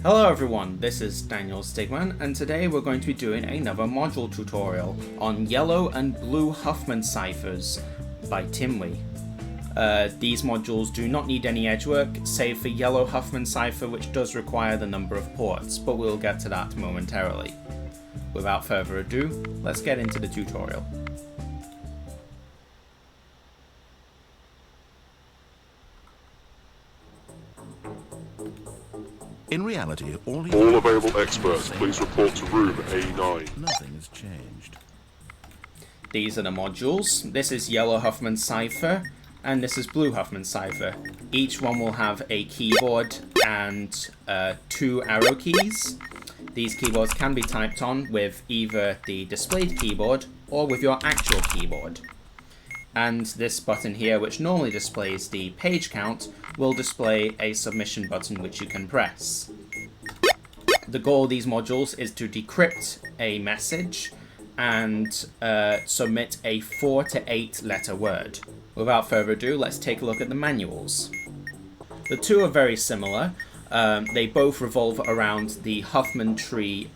Hello everyone, this is Daniel Stigman, and today we're going to be doing another module tutorial on yellow and blue Huffman ciphers by Timwee. These modules do not need any edge work, save for yellow Huffman cipher, which does require the number of ports, but we'll get to that momentarily. Without further ado, let's get into the tutorial. In reality, all available experts, please report to room A9. Nothing has changed. These are the modules. This is yellow Huffman cipher, and this is blue Huffman cipher. Each one will have a keyboard and 2 arrow keys. These keyboards can be typed on with either the displayed keyboard or with your actual keyboard. And this button here, which normally displays the page count, will display a submission button which you can press. The goal of these modules is to decrypt a message and submit a 4 to 8 letter word. Without further ado, let's take a look at the manuals. The two are very similar. They both revolve around the Huffman tree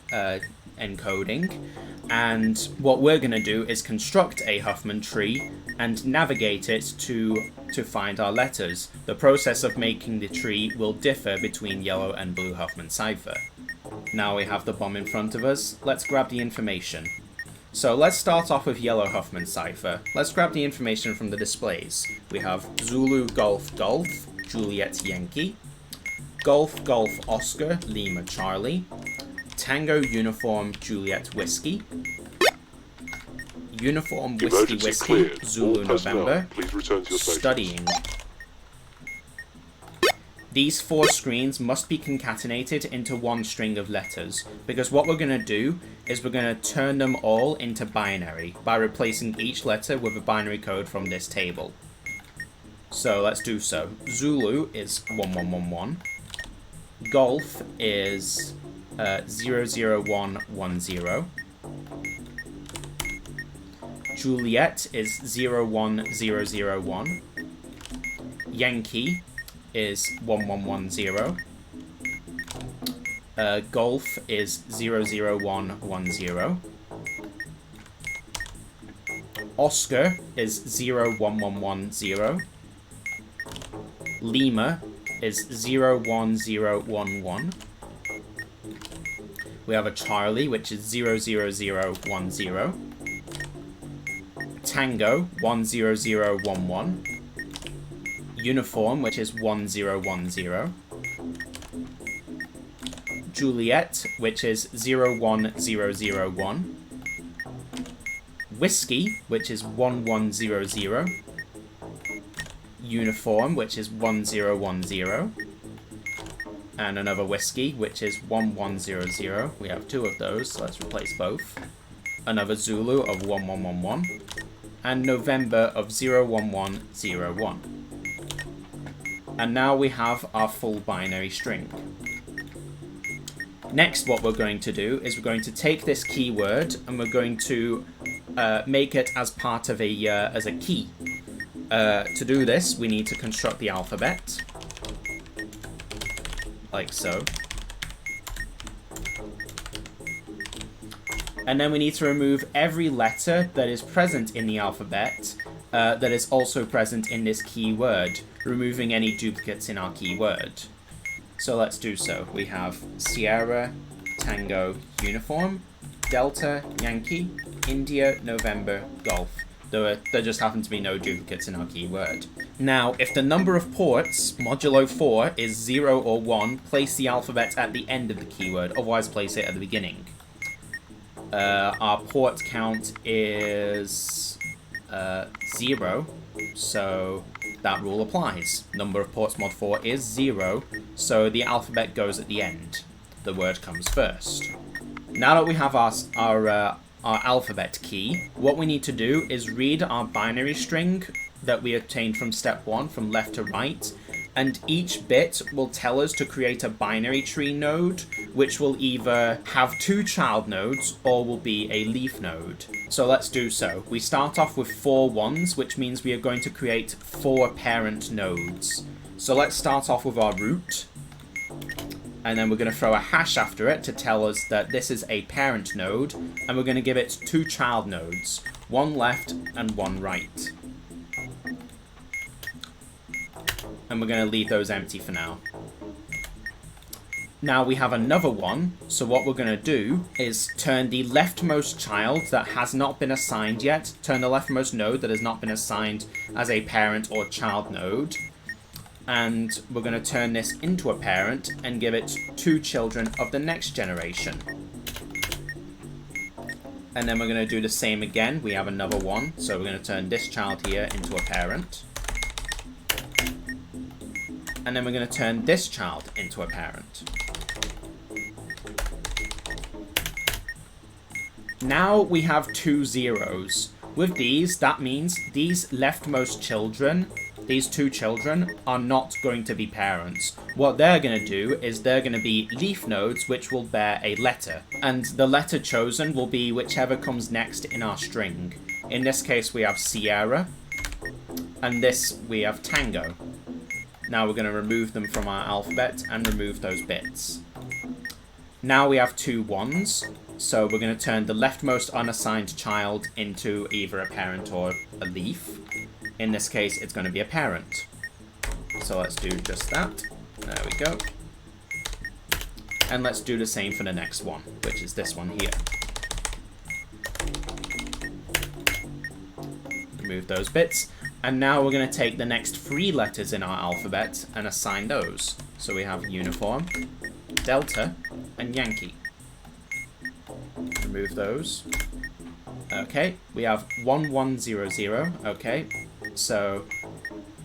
encoding, and what we're going to do is construct a Huffman tree and navigate it to find our letters. The process of making the tree will differ between yellow and blue Huffman cipher. Now we have the bomb in front of us, let's grab the information. So let's start off with yellow Huffman cipher. Let's grab the information from the displays. We have Zulu Golf Golf, Juliet Yankee, Golf Golf Oscar, Lima Charlie, Tango Uniform Juliet Whiskey, Uniform Whiskey Whiskey, Zulu November, Studying. These 4 screens must be concatenated into one string of letters, because what we're going to do is we're going to turn them all into binary by replacing each letter with a binary code from this table. So let's do so. Zulu is 1111, Golf is 00110, Juliet is 01001, Yankee is 1110, Golf is 00110, Oscar is 01110, Lima is 01011, we have a Charlie, which is 00010, Tango 10011, Uniform, which is 1010, Juliet, which is 01001, Whiskey, which is 1100, Uniform, which is 1010, and another Whiskey, which is 1100. We have 2 of those, so let's replace both. Another Zulu of 1111, and November of 01101. And now we have our full binary string. Next, what we're going to do is we're going to take this keyword and we're going to make it as part of as a key. To do this, we need to construct the alphabet, like so. And then we need to remove every letter that is present in the alphabet that is also present in this keyword, removing any duplicates in our keyword. So let's do so. We have Sierra, Tango, Uniform, Delta, Yankee, India, November, Golf. There just happen to be no duplicates in our keyword. Now, if the number of ports, modulo 4, is 0 or 1, place the alphabet at the end of the keyword, otherwise place it at the beginning. Our port count is 0, so that rule applies. Number of ports mod 4 is 0, so the alphabet goes at the end. The word comes first. Now that we have our alphabet key, what we need to do is read our binary string that we obtained from step 1 from left to right, and each bit will tell us to create a binary tree node, which will either have 2 child nodes or will be a leaf node. So let's do so. We start off with 4 ones, which means we are going to create 4 parent nodes. So let's start off with our root. And then we're going to throw a hash after it to tell us that this is a parent node. And we're going to give it 2 child nodes, one left and one right. And we're going to leave those empty for now. Now we have another one, so what we're going to do is turn the leftmost child that has not been assigned yet, turn the leftmost node that has not been assigned as a parent or child node, and we're going to turn this into a parent and give it 2 children of the next generation. And then we're going to do the same again. We have another one, so we're going to turn this child here into a parent. And then we're going to turn this child into a parent. Now we have 2 zeros. With these, that means these leftmost children, these 2 children, are not going to be parents. What they're going to do is they're going to be leaf nodes which will bear a letter. And the letter chosen will be whichever comes next in our string. In this case we have Sierra, and this we have Tango. Now we're going to remove them from our alphabet and remove those bits. Now we have 2 ones. So we're going to turn the leftmost unassigned child into either a parent or a leaf. In this case, it's going to be a parent. So let's do just that. There we go. And let's do the same for the next one, which is this one here. Remove those bits. And now we're going to take the next 3 letters in our alphabet and assign those. So we have uniform, Delta, and Yankee. Remove those. Okay, we have 1100. Okay, so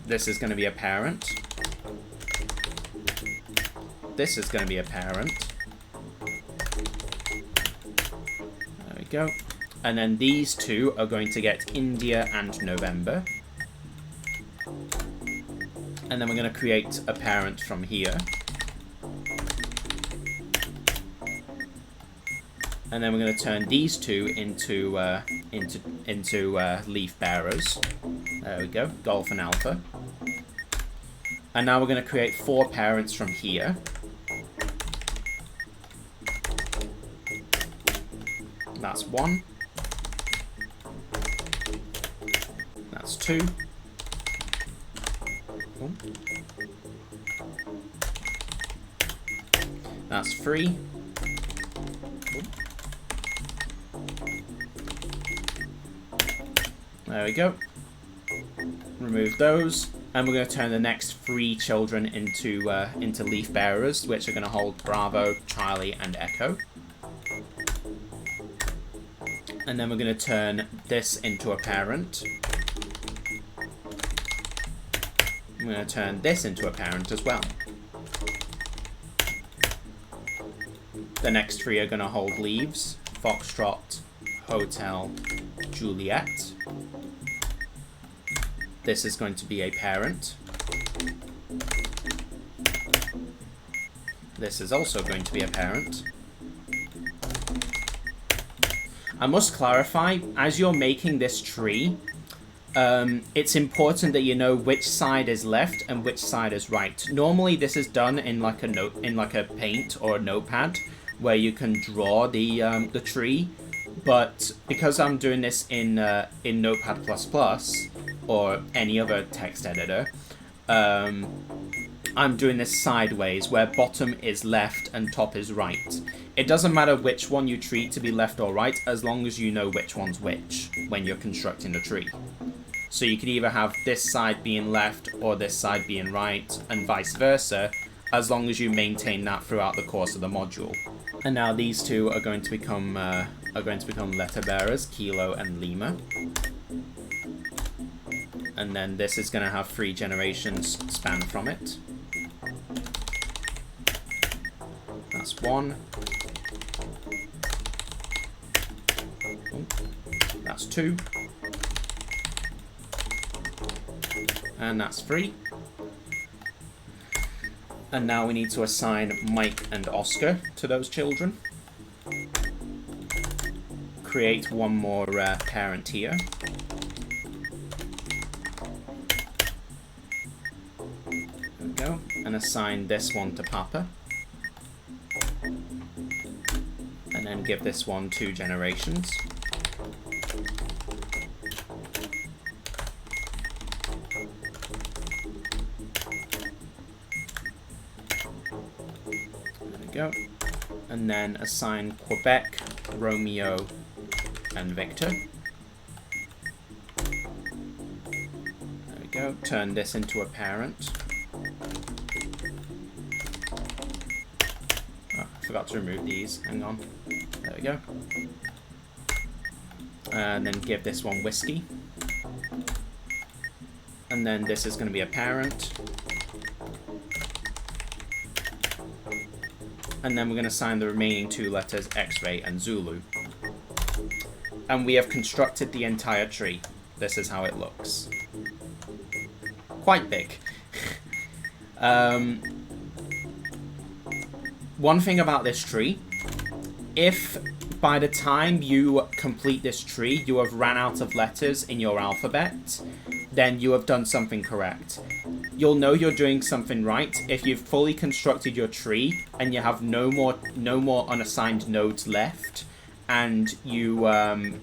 this is going to be a parent. This is going to be a parent. There we go. And then these 2 are going to get India and November. And then we're going to create a parent from here. And then we're going to turn these 2 into leaf bearers. There we go, Golf and Alpha. And now we're going to create 4 parents from here. That's 1. That's 2. That's 3. There we go. Remove those, and we're going to turn the next 3 children into leaf bearers, which are going to hold Bravo, Charlie, and Echo. And then we're going to turn this into a parent. I'm going to turn this into a parent as well. The next 3 are going to hold leaves: Foxtrot, Hotel, Juliet. This is going to be a parent. This is also going to be a parent. I must clarify, as you're making this tree, it's important that you know which side is left and which side is right. Normally this is done in like a paint or a notepad where you can draw the tree, but because I'm doing this in Notepad++ or any other text editor, I'm doing this sideways, where bottom is left and top is right. It doesn't matter which one you treat to be left or right, as long as you know which one's which when you're constructing the tree. So you could either have this side being left or this side being right, and vice versa, as long as you maintain that throughout the course of the module. And now these 2 are going to become letter bearers, Kilo and Lima. And then this is going to have 3 generations span from it. That's 1. That's 2. And that's 3. And now we need to assign Mike and Oscar to those children. Create one more parent here. There we go. And assign this one to Papa. then give this one 2 generations. There we go. And then assign Quebec, Romeo, and Victor. There we go. Turn this into a parent. Oh, I forgot to remove these. Hang on. There we go. And then give this one whiskey. And then this is going to be a parent. And then we're going to assign the remaining 2 letters X-ray and Zulu. And we have constructed the entire tree. This is how it looks. Quite big. One thing about this tree, if by the time you complete this tree you have ran out of letters in your alphabet, then you have done something correct. You'll know you're doing something right if you've fully constructed your tree and you have no more unassigned nodes left, and you have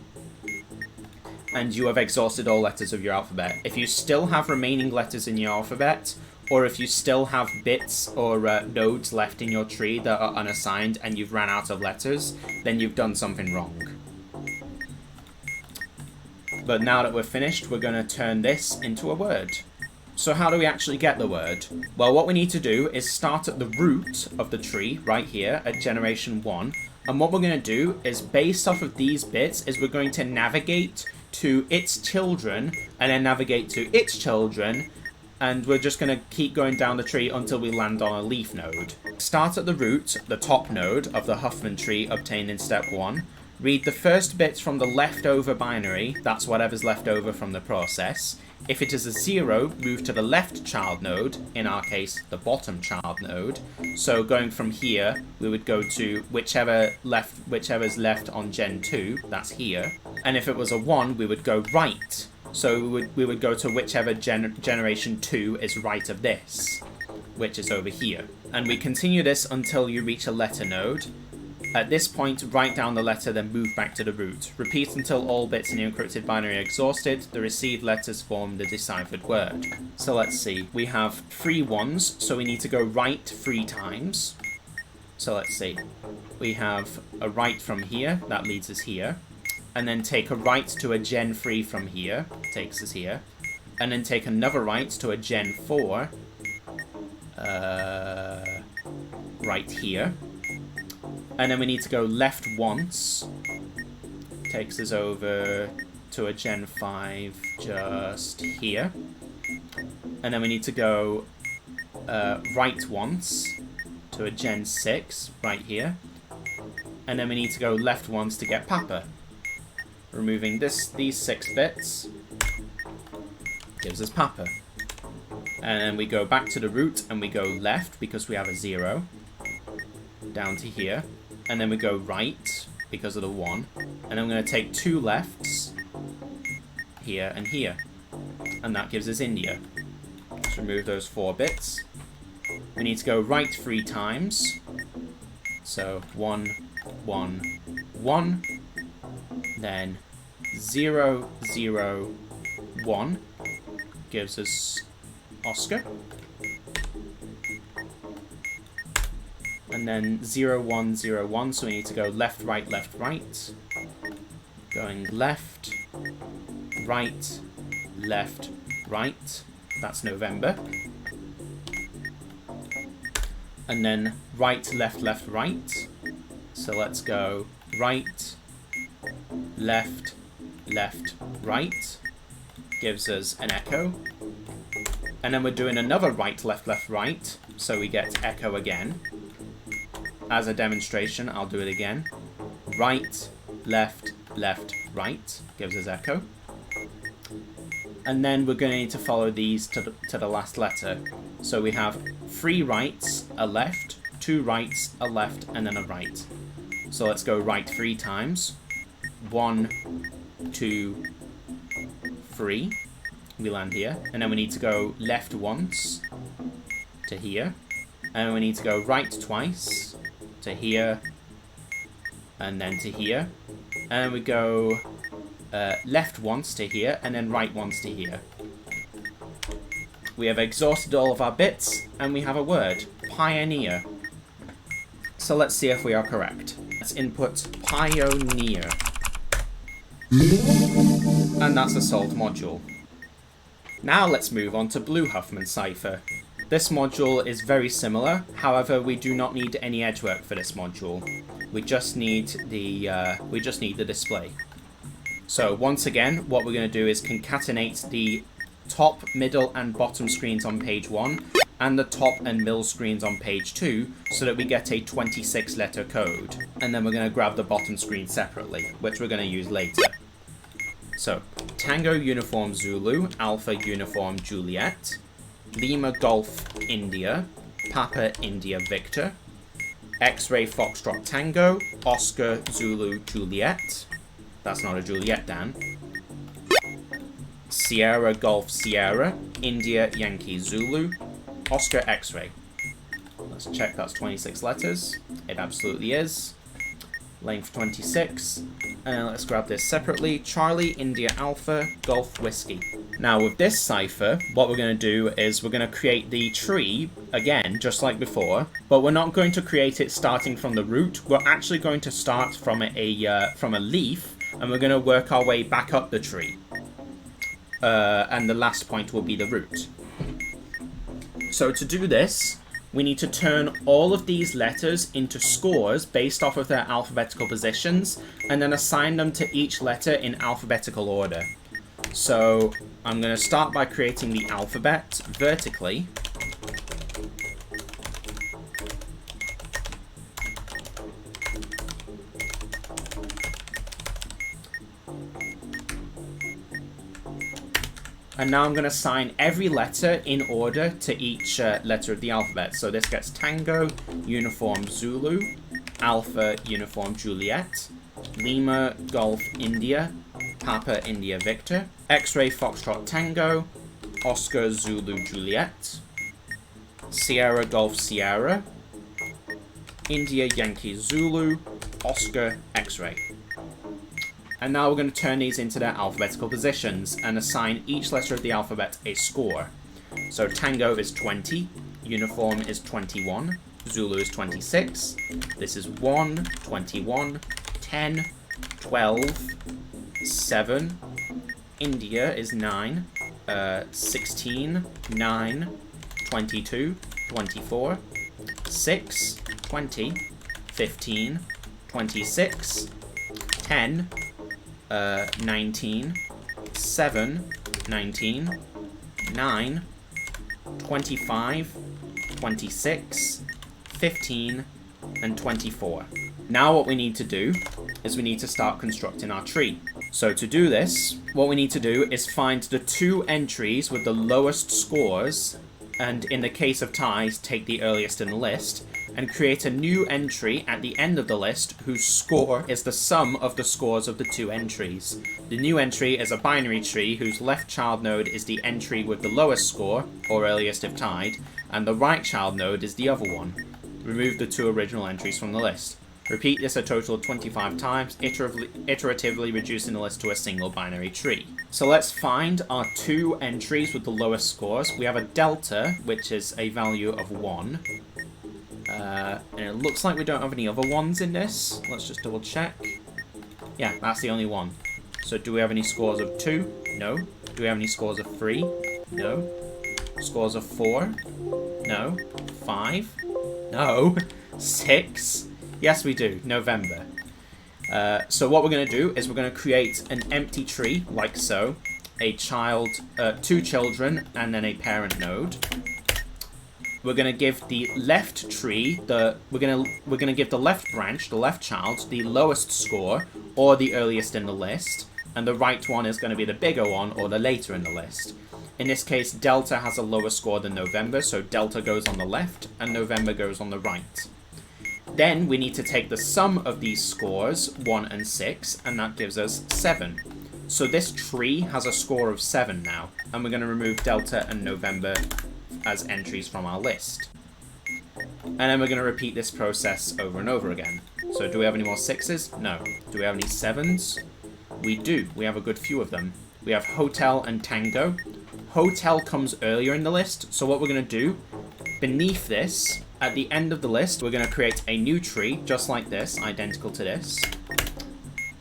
exhausted all letters of your alphabet. If you still have remaining letters in your alphabet, or if you still have bits or nodes left in your tree that are unassigned and you've ran out of letters, then you've done something wrong. But now that we're finished, we're going to turn this into a word. So how do we actually get the word? Well, what we need to do is start at the root of the tree, right here, at generation 1. And what we're going to do is, based off of these bits, is we're going to navigate to its children, and then navigate to its children, and we're just going to keep going down the tree until we land on a leaf node. Start at the root, the top node of the Huffman tree obtained in step 1. Read the first bits from the leftover binary, that's whatever's left over from the process. If it is a 0, move to the left child node, in our case, the bottom child node. So going from here, we would go to whichever's left on Gen 2, that's here. And if it was a 1, we would go right. So we would go to whichever generation 2 is right of this, which is over here. And we continue this until you reach a letter node. At this point, write down the letter, then move back to the root. Repeat until all bits in the encrypted binary are exhausted. The received letters form the deciphered word. So let's see. We have 3 1s, so we need to go right 3 times. So let's see. We have a right from here. That leads us here. And then take a right to a Gen 3 from here. Takes us here. And then take another right to a Gen 4. Right here. And then we need to go left once. Takes us over to a Gen 5 just here. And then we need to go right once to a Gen 6 right here. And then we need to go left once to get Papa. Removing these 6 bits gives us Papa. And then we go back to the root and we go left because we have a 0. Down to here. And then we go right because of the 1. And I'm going to take 2 lefts here and here. And that gives us India. Let's remove those 4 bits. We need to go right 3 times. So 1, 1, 1. Then 0, 0, 1 gives us Oscar. And then 0, 1, 0, 1, so we need to go left, right, left, right. Going left, right, left, right. That's November. And then right, left, left, right. So let's go right, left, left, right. Gives us an echo. And then we're doing another right, left, left, right. So we get echo again. As a demonstration, I'll do it again. Right, left, left, right. Gives us echo. And then we're going to need to follow these to the last letter. So we have 3 rights, a left, 2 rights, a left, and then a right. So let's go right 3 times. 1, 2, 3. We land here. And then we need to go left once to here. And we need to go right twice to here and then to here. And we go left once to here, and then right once to here. We have exhausted all of our bits, and we have a word, pioneer. So let's see if we are correct. Let's input pioneer. And that's a solved module. Now let's move on to Blue Huffman Cipher. This module is very similar, however we do not need any edge work for this module. We just need the display. So once again, what we're going to do is concatenate the top, middle and bottom screens on page 1 and the top and middle screens on page 2 so that we get a 26 letter code. And then we're going to grab the bottom screen separately, which we're going to use later. So, Tango Uniform Zulu, Alpha Uniform Juliet, Lima Golf India, Papa India Victor, X-Ray Foxtrot Tango, Oscar Zulu Juliet. That's not a Juliet, Dan. Sierra Golf Sierra, India Yankee Zulu, Oscar X-Ray. Let's check that's 26 letters. It absolutely is. Length 26. And then let's grab this separately. Charlie India Alpha Golf Whiskey. Now with this cipher, what we're going to do is we're going to create the tree again, just like before, but we're not going to create it starting from the root. We're actually going to start from a leaf, and we're going to work our way back up the tree. And the last point will be the root. So to do this, we need to turn all of these letters into scores based off of their alphabetical positions, and then assign them to each letter in alphabetical order. So I'm going to start by creating the alphabet vertically. And now I'm going to assign every letter in order to each letter of the alphabet. So this gets Tango, Uniform Zulu, Alpha, Uniform Juliet, Lima, Golf, India, Papa, India, Victor, X-Ray, Foxtrot, Tango, Oscar, Zulu, Juliet, Sierra, Golf, Sierra, India, Yankee, Zulu, Oscar, X-Ray. And now we're going to turn these into their alphabetical positions and assign each letter of the alphabet a score. So Tango is 20, Uniform is 21, Zulu is 26, this is 1, 21, 10, 12, 7, India is 9, 16, 9, 22, 24, 6, 20, 15, 26, 10, 19, 7, 19, 9, 25, 26, 15, and 24. Now what we need to do is we need to start constructing our tree. So to do this, what we need to do is find the 2 entries with the lowest scores, and in the case of ties, take the earliest in the list, and create a new entry at the end of the list whose score is the sum of the scores of the 2 entries. The new entry is a binary tree whose left child node is the entry with the lowest score, or earliest if tied, and the right child node is the other one. Remove the 2 original entries from the list. Repeat this a total of 25 times, iteratively reducing the list to a single binary tree. So let's find our 2 entries with the lowest scores. We have a delta, which is a value of 1. And it looks like we don't have any other ones in this. Let's just double check. Yeah, that's the only one. So do we have any scores of 2? No. Do we have any scores of 3? No. Scores of 4? No. 5? No. 6? Yes, we do. November. So what we're going to do is we're going to create an empty tree, like so. A child, 2 children, and then a parent node. We're going to give the left tree, we're going to give the left branch, the left child, the lowest score, or the earliest in the list. And the right one is going to be the bigger one, or the later in the list. In this case, Delta has a lower score than November, so Delta goes on the left, and November goes on the right. Then we need to take the sum of these scores, 1 and 6, and that gives us 7. So this tree has a score of 7 now, and we're going to remove Delta and November as entries from our list. And then we're going to repeat this process over and over again. So do we have any more 6s? No. Do we have any 7s? We do. We have a good few of them. We have hotel and tango. Hotel comes earlier in the list. So what we're going to do, beneath this, at the end of the list, we're going to create a new tree, just like this, identical to this.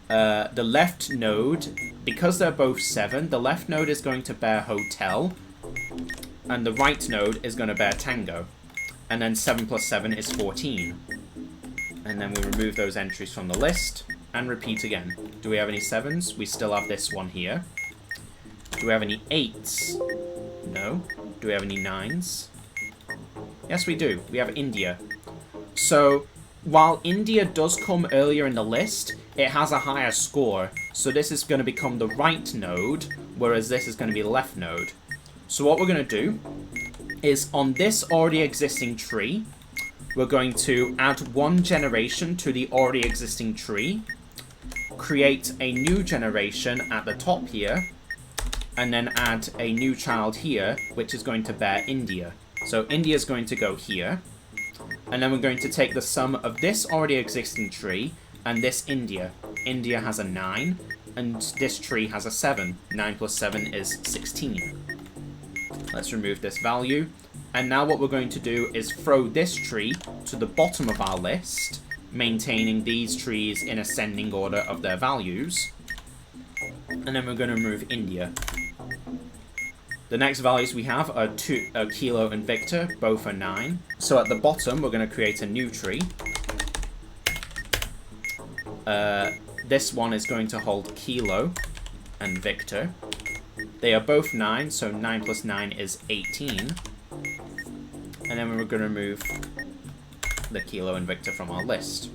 The left node, because they're both 7, the left node is going to bear hotel, and the right node is going to bear tango. And then 7 plus 7 is 14. And then we remove those entries from the list, and repeat again. Do we have any 7s? We still have this one here. Do we have any 8s? No. Do we have any 9s? Yes, we do. We have India. So, while India does come earlier in the list, it has a higher score. So this is going to become the right node, whereas this is going to be the left node. So what we're going to do is, on this already existing tree, we're going to add 1 generation to the already existing tree, create a new generation at the top here, and then add a new child here, which is going to bear India. So India is going to go here, and then we're going to take the sum of this already existing tree and this India. India has a 9, and this tree has a 7. 9 plus 7 is 16. Let's remove this value. And now what we're going to do is throw this tree to the bottom of our list, maintaining these trees in ascending order of their values. And then we're going to remove India. The next values we have are Kilo and Victor, both are 9. So at the bottom, we're going to create a new tree. This one is going to hold Kilo and Victor. They are both 9, so 9 plus 9 is 18. And then we're going to remove the Kilo and Victor from our list.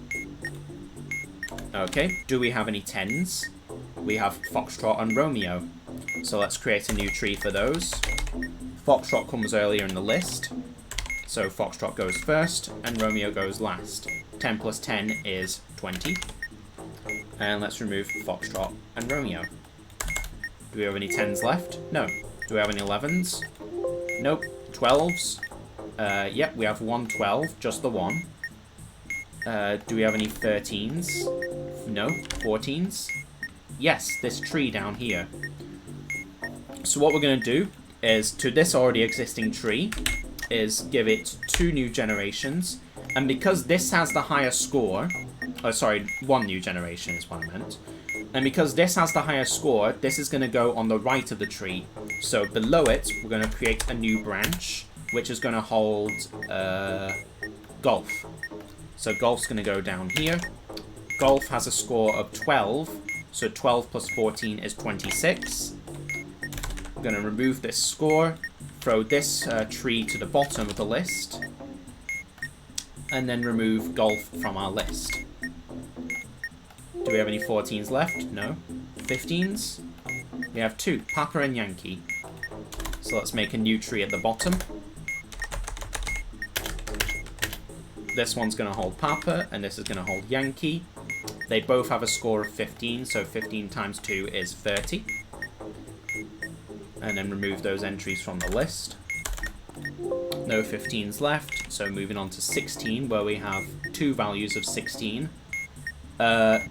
Okay, do we have any 10s? We have Foxtrot and Romeo. So let's create a new tree for those. Foxtrot comes earlier in the list. So Foxtrot goes first, and Romeo goes last. 10 plus 10 is 20. And let's remove Foxtrot and Romeo. Do we have any 10s left? No. Do we have any 11s? Nope. 12s? Yep, we have one 12, just the one. Do we have any 13s? No. 14s? Yes, this tree down here. So what we're going to do is, to this already existing tree, is give it 2 new generations. And because this has the higher score... Oh, sorry, 1 new generation is what I meant. And because this has the higher score, this is going to go on the right of the tree. So below it, we're going to create a new branch, which is going to hold golf. So golf's going to go down here. Golf has a score of 12, so 12 plus 14 is 26. We're going to remove this score, throw this tree to the bottom of the list, and then remove golf from our list. Do we have any 14s left? No. 15s? We have 2, Papa and Yankee. So let's make a new tree at the bottom. This one's going to hold Papa, and this is going to hold Yankee. They both have a score of 15, so 15 times 2 is 30. And then remove those entries from the list. No 15s left, so moving on to 16, where we have 2 values of 16.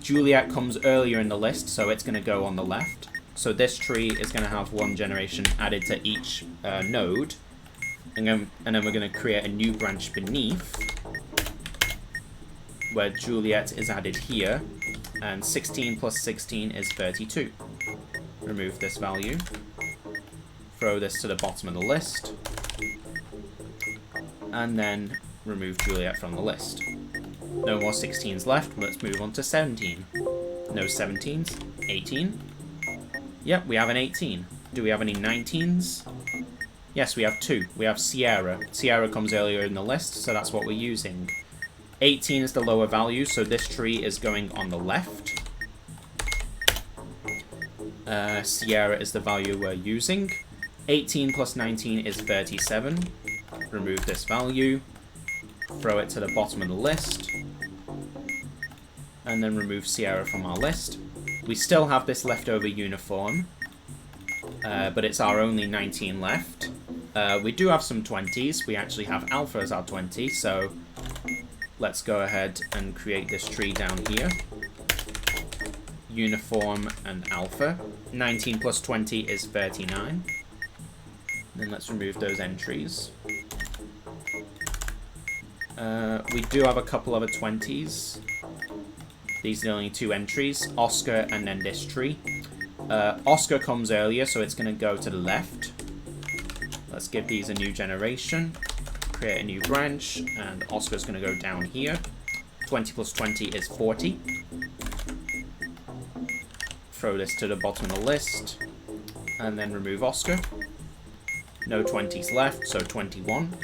Juliet comes earlier in the list, so it's going to go on the left. So this tree is going to have 1 generation added to each node. And then we're going to create a new branch beneath, where Juliet is added here. And 16 plus 16 is 32. Remove this value. Throw this to the bottom of the list. And then remove Juliet from the list. No more 16s left. Let's move on to 17. No 17s. 18. Yep, we have an 18. Do we have any 19s? Yes, we have 2. We have Sierra. Sierra comes earlier in the list, so that's what we're using. 18 is the lower value, so this tree is going on the left. Sierra is the value we're using. 18 plus 19 is 37. Remove this value. Throw it to the bottom of the list. And then remove Sierra from our list. We still have this leftover uniform, but it's our only 19 left. We do have some 20s. We actually have Alpha as our 20, so let's go ahead and create this tree down here. Uniform and alpha. 19 plus 20 is 39. Then let's remove those entries. We do have a couple other 20s. These are the only 2 entries, Oscar and then this tree. Oscar comes earlier, so it's going to go to the left. Let's give these a new generation. Create a new branch, and Oscar's going to go down here. 20 plus 20 is 40. Throw this to the bottom of the list, and then remove Oscar. No 20s left, so 21.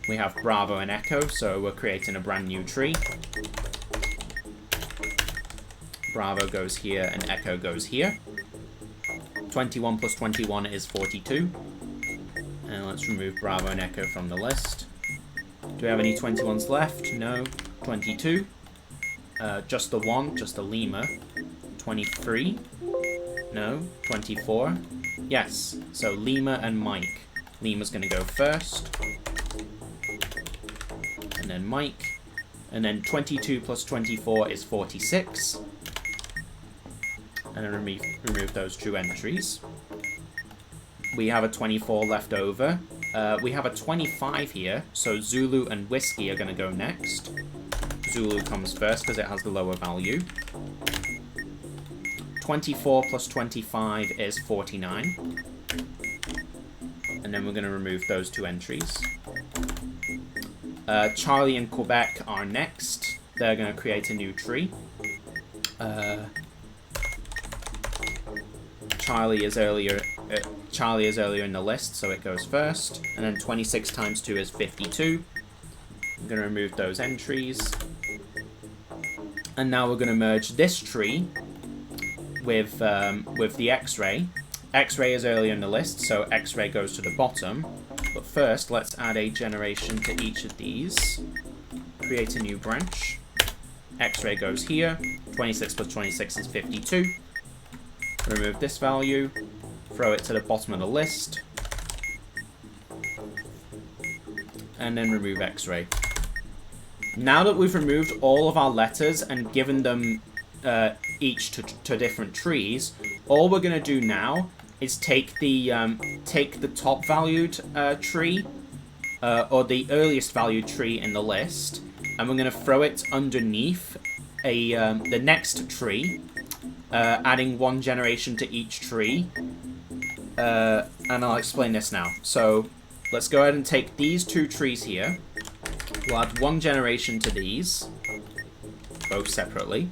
We have Bravo and Echo, so we're creating a brand new tree. Bravo goes here, and Echo goes here. 21 plus 21 is 42. And let's remove Bravo and Echo from the list. Do we have any 21s left? No. 22. Just the one, just the lemur. 23. No. 24. Yes. So Lima and Mike. Lima's going to go first. And then Mike. And then 22 plus 24 is 46. And then remove those 2 entries. We have a 24 left over. We have a 25 here, so Zulu and Whiskey are going to go next. Zulu comes first because it has the lower value. 24 plus 25 is 49. And then we're going to remove those 2 entries. Charlie and Quebec are next. They're going to create a new tree. Charlie is earlier in the list, so it goes first. And then 26 times 2 is 52. I'm going to remove those entries. And now we're going to merge this tree with the X-ray. X-ray is earlier in the list, so X-ray goes to the bottom. But first, let's add a generation to each of these. Create a new branch. X-ray goes here. 26 plus 26 is 52. Remove this value. Throw it to the bottom of the list. And then remove X-ray. Now that we've removed all of our letters and given them each to different trees, all we're going to do now is take the top valued tree, or the earliest valued tree in the list, and we're going to throw it underneath the next tree, adding 1 generation to each tree. And I'll explain this now. So let's go ahead and take these 2 trees here. We'll add 1 generation to these, both separately.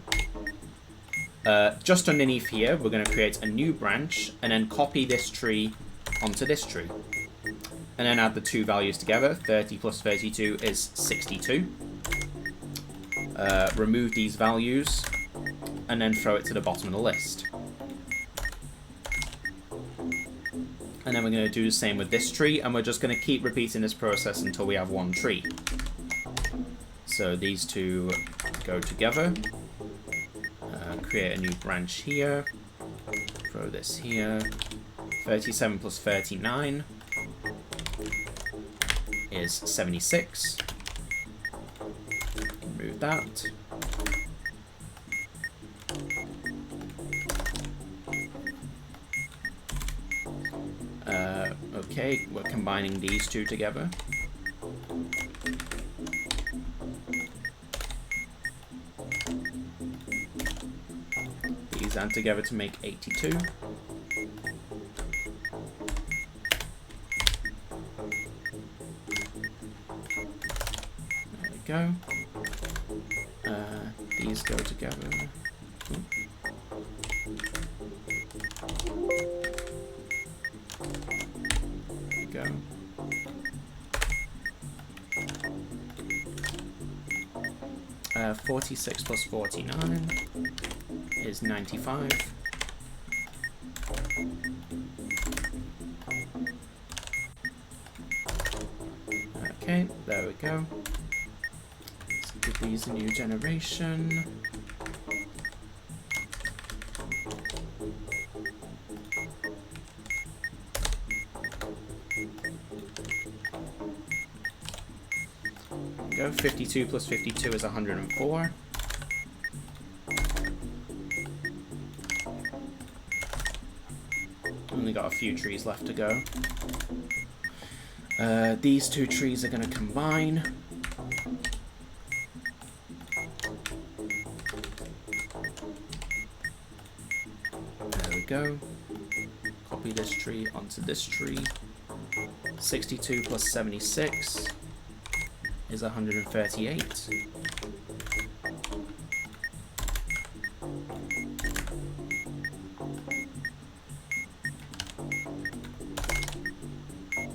Just underneath here, we're going to create a new branch and then copy this tree onto this tree. And then add the 2 values together. 30 plus 32 is 62. Remove these values and then throw it to the bottom of the list. And then we're going to do the same with this tree, and we're just going to keep repeating this process until we have 1 tree. So these 2 go together. Create a new branch here. Throw this here. 37 plus 39 is 76. Remove that. Okay, we're combining these 2 together. These add together to make 82. There we go. These go together. Ooh. Go. 46 plus 49 is 95. Okay, there we go. Let's give these a new generation. Go, 52 plus 52 is 104. Only got a few trees left to go. These two trees are going to combine. There we go. Copy this tree onto this tree. 62 plus 76 is 138.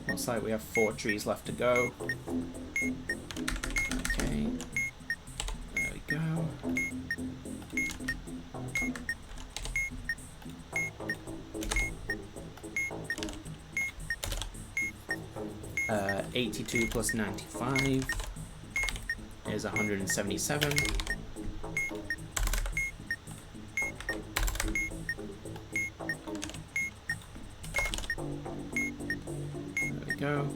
Looks like we have 4 trees left to go. Okay. There we go. 82 plus 95 is 177. There we go.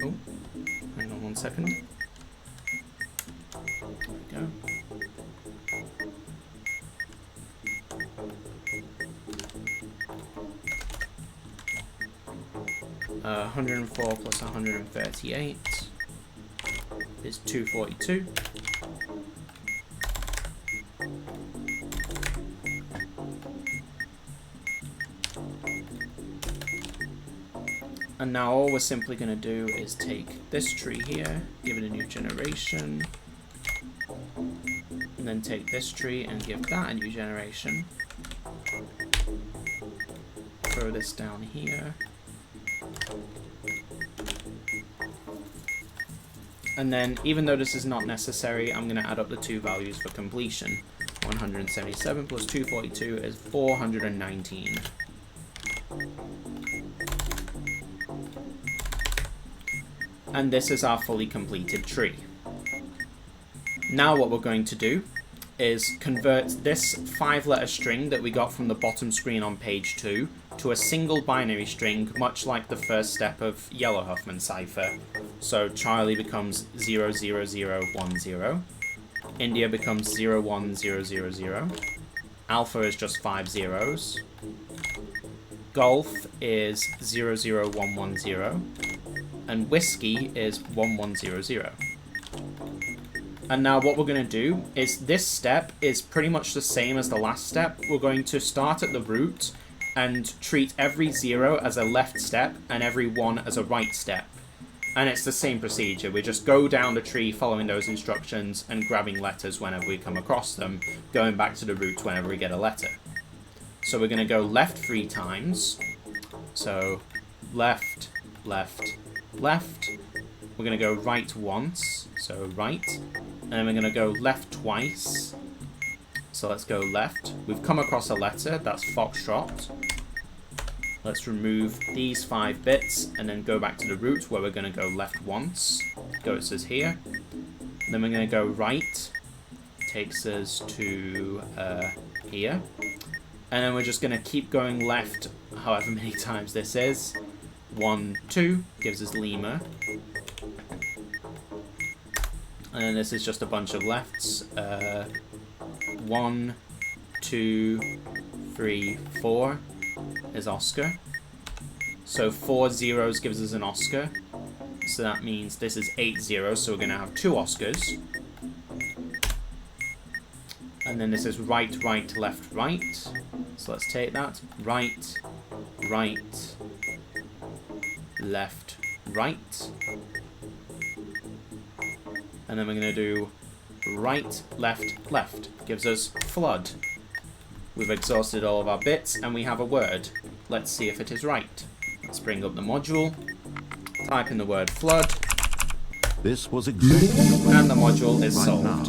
Oh, hang on 1 second. There we go. 104 plus 138 is 242. And now all we're simply going to do is take this tree here, give it a new generation, and then take this tree and give that a new generation. Throw this down here. And then, even though this is not necessary, I'm going to add up the two values for completion. 177 plus 242 is 419. And this is our fully completed tree. Now what we're going to do is convert this 5-letter string that we got from the bottom screen on page 2 to a single binary string, much like the first step of Yellow Huffman Cipher. So Charlie becomes 00010, India becomes 01000, Alpha is just 5 zeros, Golf is 00110, and Whiskey is 1100. And now what we're going to do is this step is pretty much the same as the last step. We're going to start at the root and treat every 0 as a left step and every 1 as a right step. And it's the same procedure. We just go down the tree following those instructions and grabbing letters whenever we come across them, going back to the root whenever we get a letter. So we're going to go left 3 times. So left, left, left. We're going to go right once, so right. And then we're going to go left twice. So let's go left. We've come across a letter, that's Foxtrot. Let's remove these 5 bits and then go back to the root where we're going to go left once. Goes us here. Then we're going to go right. Takes us to here. And then we're just going to keep going left however many times this is. 1, 2 gives us Lima. And then this is just a bunch of lefts. 1, 2, 3, 4 is Oscar. So 4 zeros gives us an Oscar. So that means this is 8 zeros, so we're going to have 2 Oscars. And then this is right, right, left, right. So let's take that. Right, right, left, right. And then we're going to do right, left, left. Gives us flood. We've exhausted all of our bits and we have a word. Let's see if it is right. Let's bring up the module. Type in the word flood. This was exactly And the module is right solved. now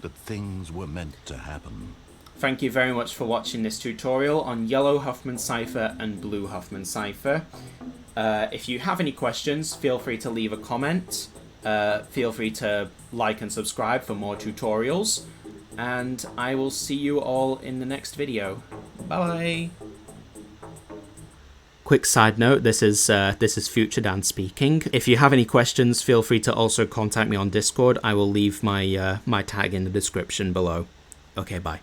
that things were meant to happen. Thank you very much for watching this tutorial on Yellow Huffman Cipher and Blue Huffman Cipher. If you have any questions, feel free to leave a comment. Feel free to like and subscribe for more tutorials. and I will see you all in the next video. Bye. Quick side note, this is Future Dan speaking. If you have any questions, feel free to also contact me on Discord. I will leave my my tag in the description below. Okay, bye.